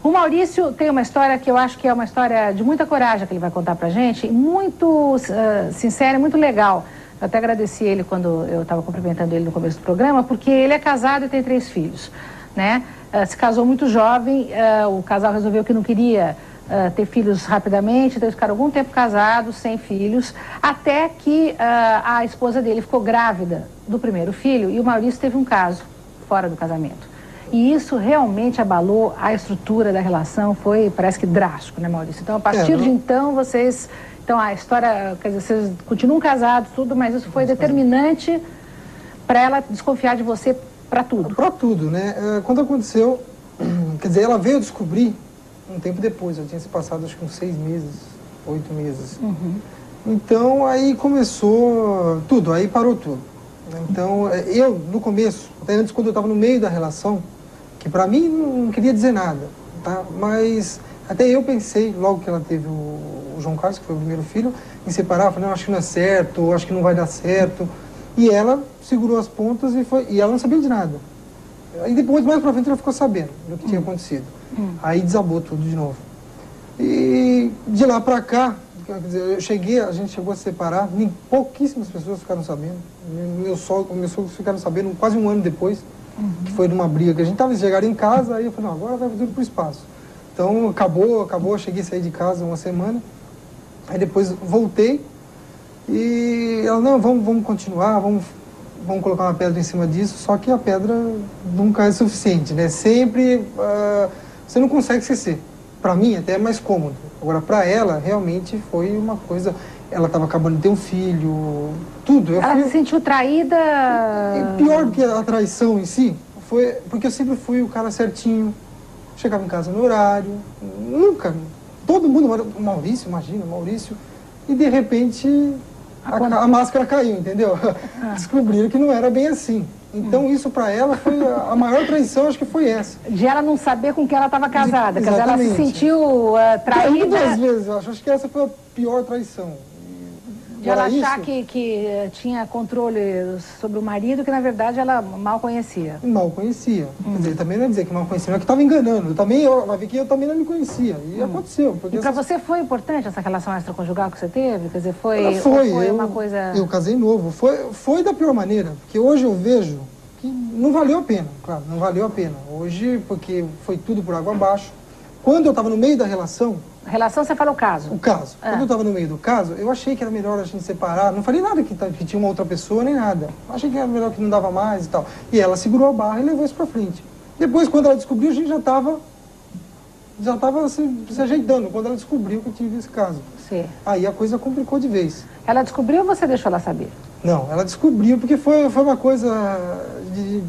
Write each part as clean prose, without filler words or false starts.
O Maurício tem uma história que eu acho que é uma história de muita coragem que ele vai contar pra gente, muito sincera e muito legal. Eu até agradeci ele quando eu estava cumprimentando ele no começo do programa, porque ele é casado e tem 3 filhos, né? Se casou muito jovem, o casal resolveu que não queria ter filhos rapidamente, então eles ficaram algum tempo casados, sem filhos, até que a esposa dele ficou grávida do primeiro filho e o Maurício teve um caso fora do casamento. E isso realmente abalou a estrutura da relação, parece que drástico, né, Maurício? Então, a partir de então, vocês... Então, a história, quer dizer, vocês continuam casados, tudo, mas isso foi determinante para ela desconfiar de você para tudo. Para tudo, né? Quando aconteceu, quer dizer, ela veio descobrir um tempo depois, já tinha se passado acho que uns 6 meses, 8 meses. Então, aí começou tudo, aí parou tudo. Então, eu, no começo, até antes quando eu estava no meio da relação, que para mim não queria dizer nada, tá? Mas até eu pensei, logo que ela teve o João Carlos, que foi o primeiro filho, em separar, falei, não, acho que não é certo, acho que não vai dar certo. E ela segurou as pontas e ela não sabia de nada. Aí depois, mais pra frente, ela ficou sabendo do que tinha acontecido. Aí desabou tudo de novo. E de lá pra cá, quer dizer, a gente chegou a se separar, pouquíssimas pessoas ficaram sabendo. Meus sogros ficaram sabendo quase um ano depois, que foi numa briga que a gente tava chegando em casa, aí eu falei, não, agora vai tudo pro espaço. Então acabou, cheguei a sair de casa uma semana, aí depois voltei e ela, não, vamos continuar, vamos colocar uma pedra em cima disso, só que a pedra nunca é suficiente, né? Sempre você não consegue esquecer. Para mim até é mais cômodo. Agora para ela realmente foi uma coisa, ela estava acabando de ter um filho, tudo. Ela se sentiu traída? E pior do que a traição em si, foi porque eu sempre fui o cara certinho. Chegava em casa no horário, nunca, todo mundo, Maurício, imagina, Maurício, e de repente a máscara caiu, entendeu? Descobriram que não era bem assim. Então isso para ela foi a maior traição, acho que foi essa. De ela não saber com quem ela estava casada, quer dizer, ela se sentiu traída. Duas vezes, eu acho que essa foi a pior traição. De ela achar que tinha controle sobre o marido, que na verdade ela mal conhecia. Mal conhecia. Quer dizer, também não é dizer que mal conhecia, não é que estava enganando. Ela viu que eu também não me conhecia. E aconteceu. E para você foi importante essa relação extraconjugal que você teve? Quer dizer, foi uma coisa... Eu casei novo. Foi da pior maneira, porque hoje eu vejo que não valeu a pena. Claro, não valeu a pena. Hoje, porque foi tudo por água abaixo. Quando eu estava no meio da relação... Relação, você fala o caso? O caso. Quando eu estava no meio do caso, eu achei que era melhor a gente separar. Não falei nada que tinha uma outra pessoa, nem nada. Achei que era melhor que não dava mais e tal. E ela segurou a barra e levou isso pra frente. Depois, quando ela descobriu, a gente já estava se ajeitando. Quando ela descobriu que eu tive esse caso. Sim. Aí a coisa complicou de vez. Ela descobriu ou você deixou ela saber? Não, ela descobriu porque foi uma coisa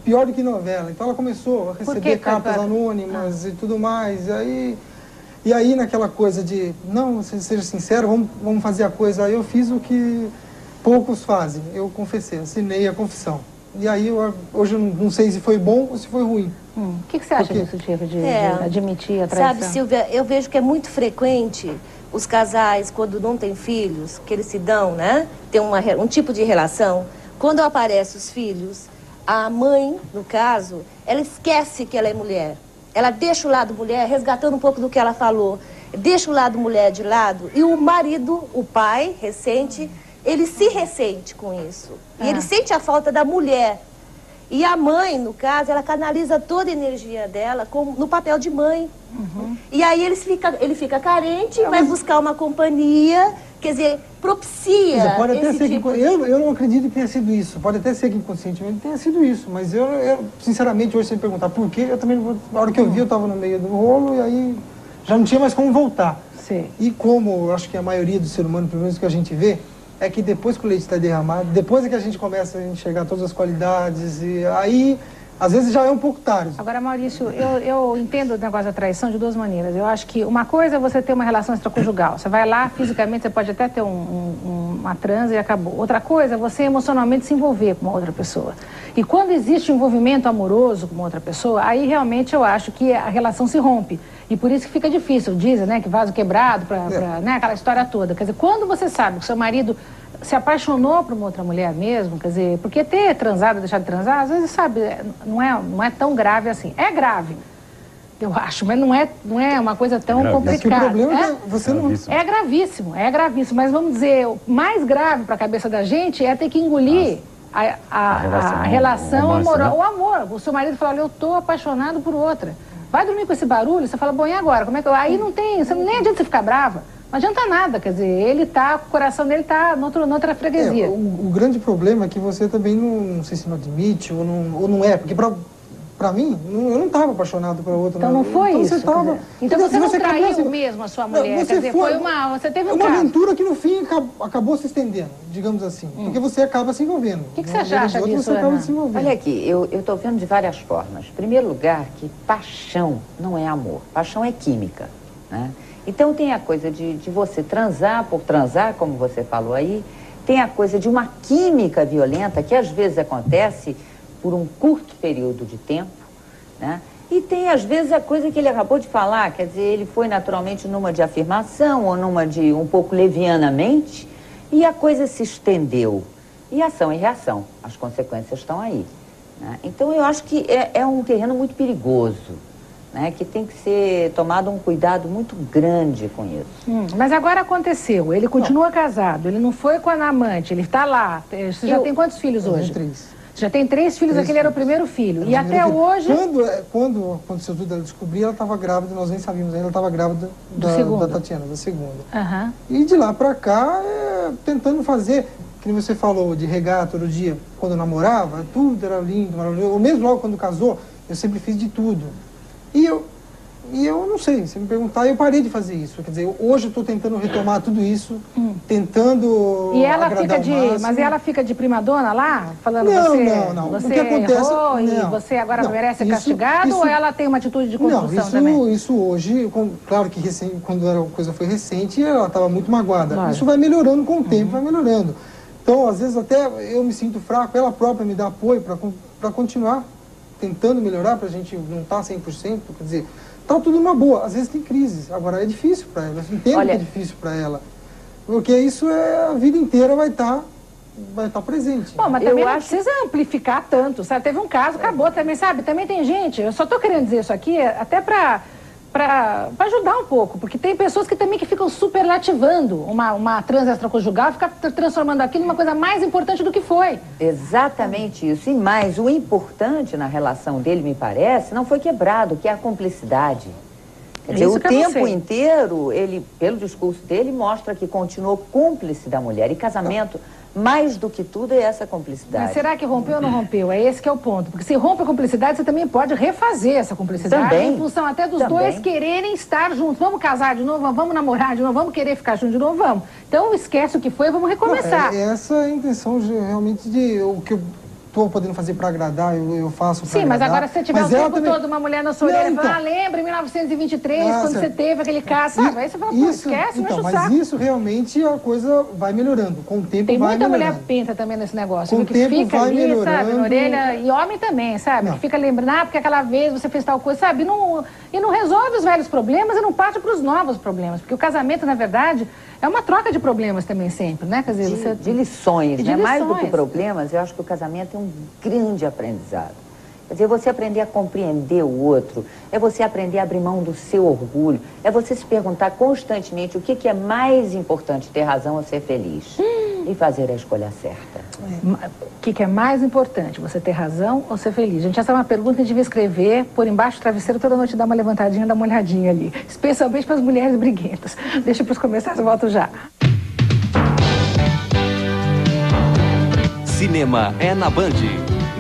pior do que novela. Então ela começou a receber capas anônimas e tudo mais. E aí naquela coisa de, não, seja sincero, vamos fazer a coisa. Aí eu fiz o que poucos fazem. Eu confessei, assinei a confissão. E aí hoje eu não sei se foi bom ou se foi ruim. O que você acha disso, Tia, de admitir a traição? Sabe, Silvia, eu vejo que é muito frequente os casais, quando não têm filhos, que eles se dão, né? Tem um tipo de relação. Quando aparecem os filhos, a mãe, no caso, ela esquece que ela é mulher. Ela deixa o lado mulher, resgatando um pouco do que ela falou, deixa o lado mulher de lado, e o marido, o pai, ele se ressente com isso. E ele sente a falta da mulher. E a mãe, no caso, ela canaliza toda a energia dela no papel de mãe. E aí ele fica carente, vai buscar uma companhia, quer dizer, propicia. Pode até ser tipo eu não acredito que tenha sido isso. Pode até ser que inconscientemente tenha sido isso. Mas eu sinceramente, hoje, sem perguntar por quê, eu também não vou. Na hora que eu vi, eu estava no meio do rolo e aí já não tinha mais como voltar. Sim. E como eu acho que a maioria do ser humano, pelo menos que a gente vê, é que depois que o leite está derramado, depois é que a gente começa a enxergar todas as qualidades, e aí, às vezes, já é um pouco tarde. Agora, Maurício, eu entendo o negócio da traição de duas maneiras. Eu acho que uma coisa é você ter uma relação extraconjugal. Você vai lá, fisicamente, você pode até ter uma transa e acabou. Outra coisa é você emocionalmente se envolver com uma outra pessoa. E quando existe um envolvimento amoroso com uma outra pessoa, aí realmente eu acho que a relação se rompe. E por isso que fica difícil, dizem, né, que vaso quebrado, né, aquela história toda. Quer dizer, quando você sabe que seu marido se apaixonou por uma outra mulher mesmo, quer dizer, porque ter transado, deixar de transar, às vezes, sabe, não é tão grave assim. É grave, Eu acho, mas não é uma coisa tão complicada. O problema é que você não... É gravíssimo, mas vamos dizer, o mais grave para a cabeça da gente é ter que engolir a relação amorosa, o amor. O seu marido fala, olha, eu estou apaixonado por outra. Vai dormir com esse barulho, você fala, bom, e agora? Como é que... Aí não tem, nem adianta você ficar brava. Não adianta nada, quer dizer, o coração dele está noutra freguesia. O grande problema é que você também não sei se não admite ou não é, porque pra mim, eu não estava apaixonado pela outra. Então não foi então isso? Então você não traiu mesmo a sua mulher? Quer dizer, você teve um caso. Uma aventura que no fim acabou se estendendo, digamos assim. Porque você acaba se envolvendo. O que você acha disso, você acaba se envolvendo. Olha aqui, eu estou vendo de várias formas. Em primeiro lugar, que paixão não é amor. Paixão é química, né? Então tem a coisa de você transar por transar, como você falou aí. Tem a coisa de uma química violenta que às vezes acontece por um curto período de tempo, né? E tem, às vezes, a coisa que ele acabou de falar, quer dizer, ele foi naturalmente numa de afirmação ou numa de um pouco levianamente, e a coisa se estendeu. E ação e reação, as consequências estão aí, né? Então, eu acho que é um terreno muito perigoso, né? Que tem que ser tomado um cuidado muito grande com isso. Mas agora aconteceu, ele continua casado, ele não foi com a amante, ele está lá. Você já tem quantos filhos hoje? 3. Já tem 3 filhos, aquele era o primeiro filho. E até hoje... Quando aconteceu tudo, ela descobriu, ela estava grávida, nós nem sabíamos ainda, ela estava grávida da Tatiana, da segunda. E de lá pra cá, tentando fazer, que você falou, de regar todo dia, quando eu namorava, tudo era lindo, maravilhoso. Ou mesmo logo quando casou, eu sempre fiz de tudo. E eu não sei, se me perguntar, eu parei de fazer isso. Quer dizer, hoje eu estou tentando retomar tudo isso, tentando e ela agradar fica mas ela fica de primadona lá? Falando não. Você o que acontece, errou e você agora merece ser castigado, ou ela tem uma atitude de construção também? Isso hoje, claro que quando a coisa foi recente, ela estava muito magoada. Claro. Isso vai melhorando com o tempo, vai melhorando. Então, às vezes até eu me sinto fraco, ela própria me dá apoio para continuar tentando melhorar, para a gente não estar 100%, quer dizer... Tá tudo numa boa, às vezes tem crises, agora é difícil para ela, eu entendo que é difícil para ela, porque isso a vida inteira vai estar presente. Bom, mas também não precisa amplificar tanto, sabe? Teve um caso, acabou também, sabe? Também tem gente, eu só tô querendo dizer isso aqui até para ajudar um pouco, porque tem pessoas que ficam superlativando uma trans extraconjugal, fica transformando aquilo numa coisa mais importante do que foi. Exatamente isso. E mais, o importante na relação dele, me parece, não foi quebrado, que é a cumplicidade. Quer dizer, o tempo inteiro, ele, pelo discurso dele, mostra que continuou cúmplice da mulher. E casamento, mais do que tudo, é essa cumplicidade. Mas será que rompeu ou não rompeu? É esse que é o ponto. Porque se rompe a cumplicidade, você também pode refazer essa cumplicidade. Também. Em função até dos dois quererem estar juntos. Vamos casar de novo, vamos namorar de novo, vamos querer ficar juntos de novo, vamos. Então esquece o que foi, vamos recomeçar. Essa é a intenção realmente o que eu estou podendo fazer para agradar, eu faço para agradar. Sim, mas agora se você tiver o tempo todo uma mulher na sua orelha, fala, lembra em 1923, quando você teve aquele caso, sabe? Aí você fala, esquece, mexe o saco. Mas isso realmente a coisa vai melhorando, com o tempo vai melhorando. Tem muita mulher pinta também nesse negócio, com o que tempo fica vai ali, melhorando. sabe, na orelha, e homem também, sabe? Que fica lembrando, porque aquela vez você fez tal coisa, sabe? E não resolve os velhos problemas e não parte para os novos problemas, porque o casamento, na verdade, é uma troca de problemas também sempre, né? Quer dizer, de lições, né? Mais do que problemas, eu acho que o casamento é um grande aprendizado. Quer dizer, você aprender a compreender o outro, é você aprender a abrir mão do seu orgulho, é você se perguntar constantemente o que é mais importante, ter razão ou ser feliz, e fazer a escolha certa. O que é mais importante, você ter razão ou ser feliz? Gente, essa é uma pergunta que a gente devia escrever por embaixo do travesseiro, toda noite dar uma levantadinha, dar uma olhadinha ali, especialmente para as mulheres briguentas. Deixa para os comerciais, eu volto já. Cinema é na Band.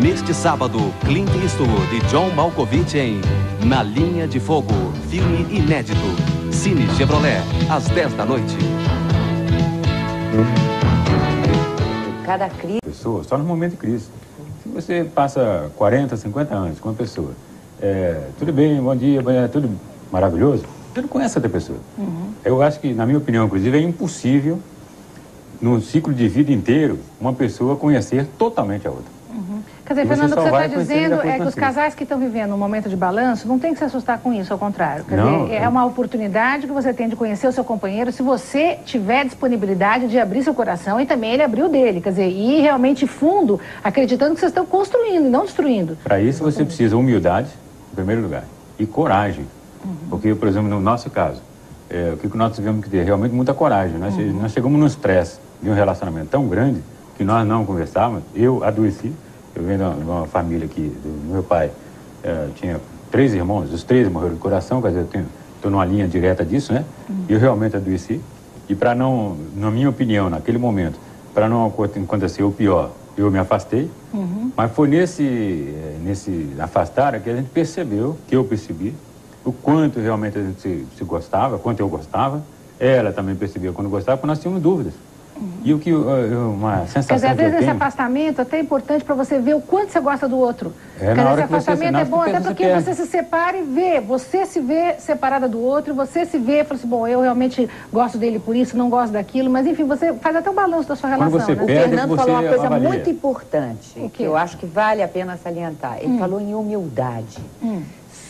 Neste sábado, Clint Eastwood e John Malkovich em Na Linha de Fogo, filme inédito. Cine Chevrolet, às 10 da noite. Cada crise... Pessoa, só no momento de crise. Se você passa 40, 50 anos com uma pessoa, tudo bem, bom dia, tudo maravilhoso, você não conhece outra pessoa. Eu acho que, na minha opinião, inclusive, é impossível, num ciclo de vida inteiro, uma pessoa conhecer totalmente a outra. Quer dizer, Fernando, o que você está dizendo é que os casais que estão vivendo um momento de balanço não tem que se assustar com isso, ao contrário. Quer dizer, é uma oportunidade que você tem de conhecer o seu companheiro se você tiver disponibilidade de abrir seu coração e também ele abrir o dele. Quer dizer, ir realmente fundo, acreditando que vocês estão construindo e não destruindo. Para isso você precisa humildade, em primeiro lugar. e coragem. Porque, por exemplo, no nosso caso, o que nós tivemos que ter? Realmente muita coragem. Nós chegamos num estresse de um relacionamento tão grande que nós não conversávamos. Eu adoeci. Eu venho de uma família aqui, do meu pai, tinha 3 irmãos, os 3 morreram de coração, quer dizer, eu estou numa linha direta disso, né? E eu realmente adoeci. E para não, na minha opinião, naquele momento, para não acontecer o pior, eu me afastei. Mas foi nesse afastar que a gente percebeu, que eu percebi, o quanto realmente a gente se gostava, quanto eu gostava. Ela também percebia quando gostava, porque nós tínhamos dúvidas. E o que uma sensação. Quer dizer, às vezes que esse tenho, afastamento é até importante para você ver o quanto você gosta do outro. É, Quer na dizer, hora esse que você afastamento nasce, é bom até você porque perde. você se separa e vê. Você se vê separada do outro, você se vê e fala assim, bom, eu realmente gosto dele por isso, não gosto daquilo, mas enfim, você faz até o balanço da sua Quando relação. você Né? O perde, Fernando você falou uma coisa avalia. muito importante, O quê? que eu acho que vale a pena salientar. Ele falou em humildade.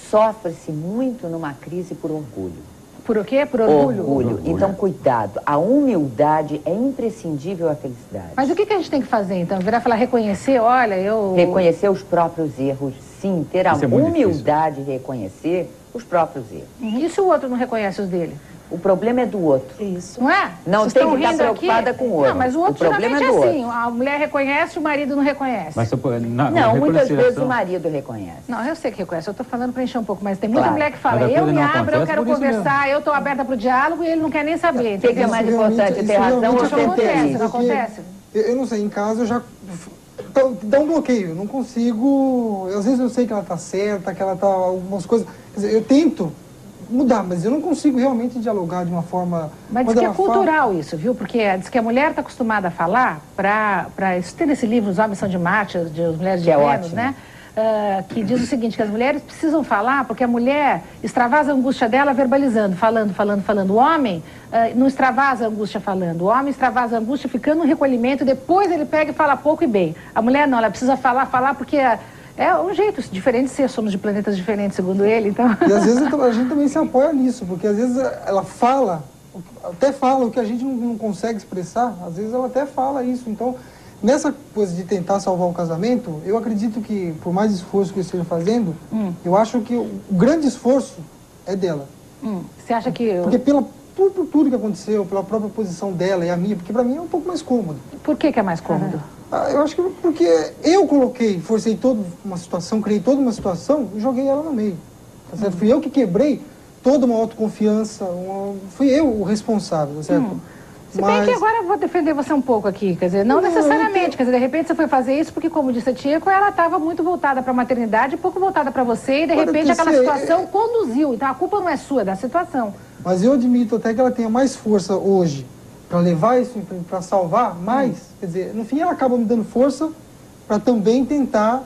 Sofre-se muito numa crise por orgulho. Por o quê? Por orgulho? Então, cuidado. A humildade é imprescindível à felicidade. Mas o que a gente tem que fazer, então? Virar e falar, reconhecer, olha, eu... Reconhecer os próprios erros, sim. Ter a Isso é muito humildade de reconhecer os próprios erros. E se o outro não reconhece os dele? O problema é do outro. Isso. Não é? Não Vocês tem estão que estar rindo aqui? preocupada com o outro. Não, mas o outro O problema geralmente é do assim. A mulher reconhece, o marido não reconhece. Mas, Não, muitas vezes o marido reconhece. Não, eu sei que reconhece, eu estou falando para encher um pouco, mas tem muita Claro. mulher que fala, Mas a eu coisa me não abro, eu acontece quero por isso conversar, eu estou aberta para o diálogo e ele não quer nem saber. O que é entendeu? mais Isso importante, realmente- ter isso razão ou realmente Isso ter acontece, feliz? não acontece? Eu não sei, em casa eu já... Dá um bloqueio, eu não consigo... Às vezes eu sei que ela tá certa, que ela tá... Algumas coisas... Quer dizer, eu tento mudar, mas eu não consigo realmente dialogar de uma forma... Mas diz quando que é ela fala- cultural isso, viu? Porque diz que a mulher está acostumada a falar, isso tem nesse livro, Os Homens São de Marte, as mulheres de Que é Vênus, ótimo. né? Que diz o seguinte, que as mulheres precisam falar, porque a mulher extravasa a angústia dela verbalizando, falando. O homem não extravasa a angústia falando. O homem extravasa a angústia ficando no recolhimento, depois ele pega e fala pouco e bem. A mulher não, ela precisa falar, porque é um jeito diferente de ser, somos de planetas diferentes, segundo ele, então... E às vezes a gente também se apoia nisso, porque às vezes ela até fala o que a gente não consegue expressar, às vezes ela até fala isso. Então, nessa coisa de tentar salvar o casamento, eu acredito que, por mais esforço que eu esteja fazendo, eu acho que o grande esforço é dela. Você acha que... Porque por tudo que aconteceu, pela própria posição dela e a minha, porque pra mim é um pouco mais cômodo. Por que é mais cômodo? Eu acho que porque eu forcei toda uma situação, criei toda uma situação e joguei ela no meio. Tá certo? Fui eu que quebrei toda uma autoconfiança, fui eu o responsável, tá certo? Se bem que agora eu vou defender você um pouco aqui, quer dizer, não necessariamente, quer dizer, de repente você foi fazer isso porque, como disse a Tico, ela estava muito voltada para a maternidade, pouco voltada para você, e de Pode repente ter aquela sido, situação conduziu, então a culpa não é sua, é da situação. Mas eu admito até que ela tenha mais força hoje para levar isso, para salvar mais. Quer dizer, no fim ela acaba me dando força para também tentar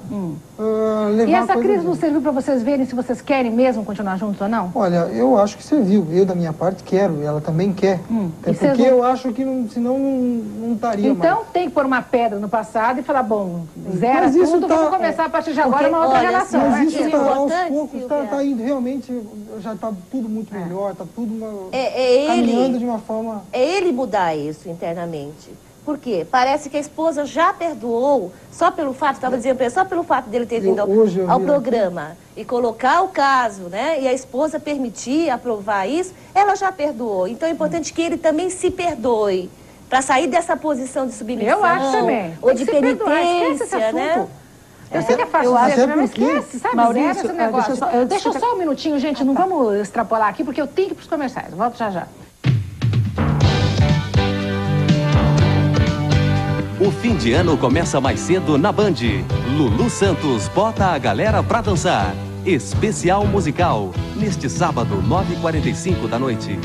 levar E essa a coisa crise não adiante. serviu para vocês verem se vocês querem mesmo continuar juntos ou não? Olha, eu acho que serviu. Eu, da minha parte, quero. Ela também quer. Até E vocês porque não- eu acho que senão não estaria mais. Então tem que pôr uma pedra no passado e falar, bom, zera Mas isso tudo, tá- vamos começar a partir de agora Porque, uma outra olha, relação. assim, né? Mas isso é está aos importante, poucos, Silvia. tá indo realmente, já está tudo muito melhor, está tudo É caminhando ele. de uma forma... É ele mudar isso internamente. Por quê? Parece que a esposa já perdoou, só pelo fato, estava dizendo para ele, só pelo fato dele ter vindo hoje eu ao vi programa e colocar o caso, né? E a esposa permitir, aprovar isso, ela já perdoou. Então é importante que ele também se perdoe, para sair dessa posição de submissão. Eu acho também. Ou Tem de que se perdoar, esquece esse penitência, né? assunto. Eu sei que é fácil eu dizer, acho mas porque- esquece, sabe? Maurício, Zero esse negócio. deixa Deixa eu só um minutinho, gente, não vamos extrapolar aqui, porque eu tenho que ir para os comerciais. Volto já já. O fim de ano começa mais cedo na Band. Lulu Santos bota a galera pra dançar. Especial musical, neste sábado, 9h45 da noite.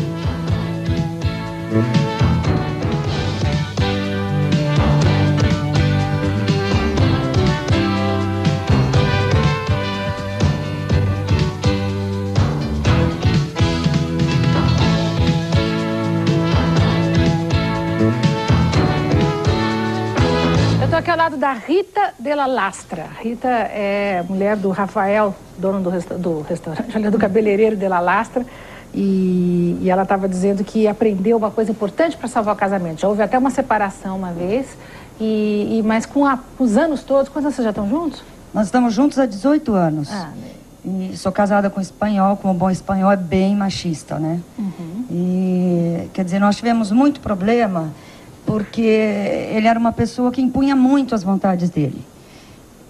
Eu estou aqui ao lado da Rita Della Lastra. Rita é mulher do Rafael, dono do restaurante, olha, do cabeleireiro Della Lastra. E ela estava dizendo que aprendeu uma coisa importante para salvar o casamento. Já houve até uma separação uma vez, mas com os anos todos, quantos anos vocês já estão juntos? Nós estamos juntos há 18 anos. E sou casada com um espanhol, como um bom espanhol é bem machista, né? E, quer dizer, nós tivemos muito problema porque ele era uma pessoa que impunha muito as vontades dele.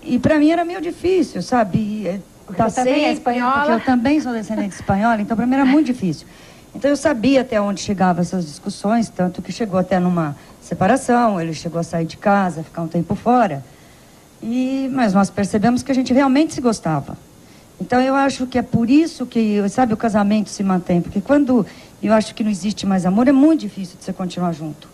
E para mim era meio difícil, sabe? Você também é espanhola? Porque eu também sou descendente espanhola, então para mim era muito difícil. Então eu sabia até onde chegavam essas discussões, tanto que chegou até numa separação, ele chegou a sair de casa, ficar um tempo fora. Mas nós percebemos que a gente realmente se gostava. Então eu acho que é por isso que, sabe, o casamento se mantém. Porque quando eu acho que não existe mais amor, é muito difícil de você continuar junto.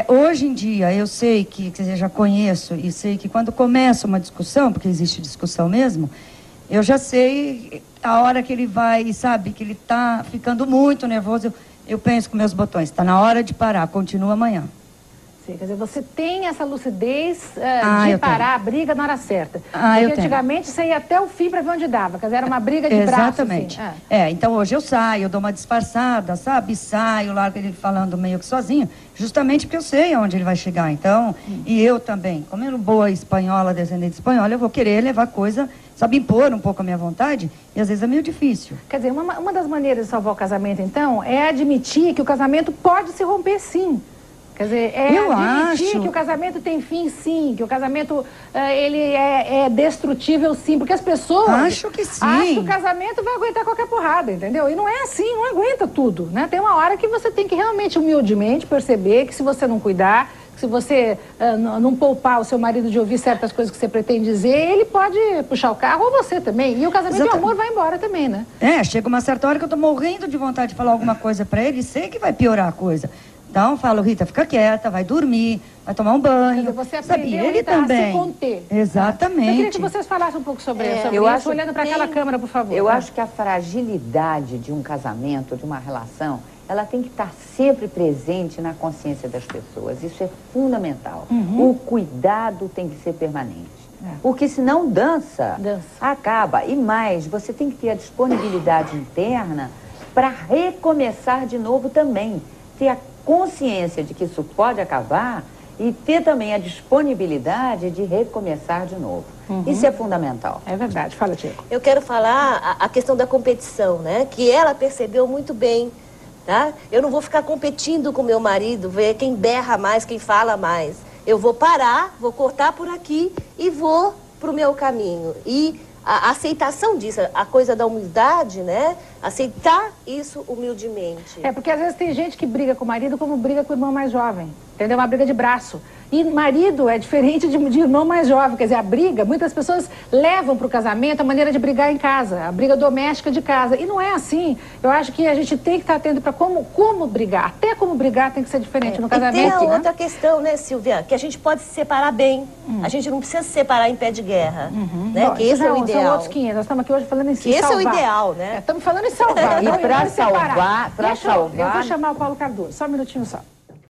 Hoje em dia, eu sei que, quer dizer, eu já conheço e sei que quando começa uma discussão, porque existe discussão mesmo, eu já sei a hora que ele vai, sabe, que ele está ficando muito nervoso, eu penso com meus botões, está na hora de parar, continua amanhã. Sim, quer dizer, você tem essa lucidez eu de parar tenho. a briga na hora certa. Eu Porque antigamente você ia até o fim para ver onde dava, quer dizer, era uma briga de braço. Exatamente. Assim. Então hoje eu saio, eu dou uma disfarçada, sabe? Saio, largo ele falando meio que sozinho, justamente porque eu sei aonde ele vai chegar. Então, e eu também, como eu boa espanhola, descendente espanhola, eu vou querer levar coisa, sabe, impor um pouco a minha vontade, e às vezes é meio difícil. Quer dizer, uma das maneiras de salvar o casamento, então, é admitir que o casamento pode se romper, sim. Quer dizer, eu admitir acho que o casamento tem fim, sim, que o casamento ele é destrutível, sim, porque as pessoas acho que sim. acham que o casamento vai aguentar qualquer porrada, entendeu? E não é assim, não aguenta tudo, né? Tem uma hora que você tem que realmente, humildemente, perceber que se você não cuidar, que se você não poupar o seu marido de ouvir certas coisas que você pretende dizer, ele pode puxar o carro, ou você também. E o casamento e o amor vai embora também, né? Chega uma certa hora que eu tô morrendo de vontade de falar alguma coisa pra ele, sei que vai piorar a coisa. Então eu falo, Rita, fica quieta, vai dormir, vai tomar um banho. Você aprendeu, ele Rita, também. a se conter. Exatamente. Eu queria que vocês falassem um pouco sobre isso, olhando para aquela câmera, por favor. Eu acho que a fragilidade de um casamento, de uma relação, ela tem que estar sempre presente na consciência das pessoas. Isso é fundamental. O cuidado tem que ser permanente. Porque senão dança, acaba. E mais, você tem que ter a disponibilidade interna para recomeçar de novo também. Ter a consciência de que isso pode acabar e ter também a disponibilidade de recomeçar de novo. Isso é fundamental. É verdade. Fala, Tia. Eu quero falar a questão da competição, né? Que ela percebeu muito bem, tá? Eu não vou ficar competindo com meu marido, ver quem berra mais, quem fala mais. Eu vou parar, vou cortar por aqui e vou pro meu caminho. E a aceitação disso, a coisa da humildade, né? Aceitar isso humildemente. Porque às vezes tem gente que briga com o marido como briga com o irmão mais jovem. Entendeu? Uma briga de braço. E marido é diferente de irmão mais jovem. Quer dizer, a briga, muitas pessoas levam para o casamento a maneira de brigar em casa, a briga doméstica de casa. E não é assim. Eu acho que a gente tem que estar atento para como brigar. Até como brigar tem que ser diferente no casamento. E tem a outra questão, né, Silvia? Que a gente pode se separar bem. A gente não precisa se separar em pé de guerra. Né? Que esse é o ideal. São outros 500. Nós estamos aqui hoje falando em salvar. Esse é o ideal, né? Estamos falando em salvar. E para salvar... Eu vou chamar o Paulo Cardoso. Só um minutinho só.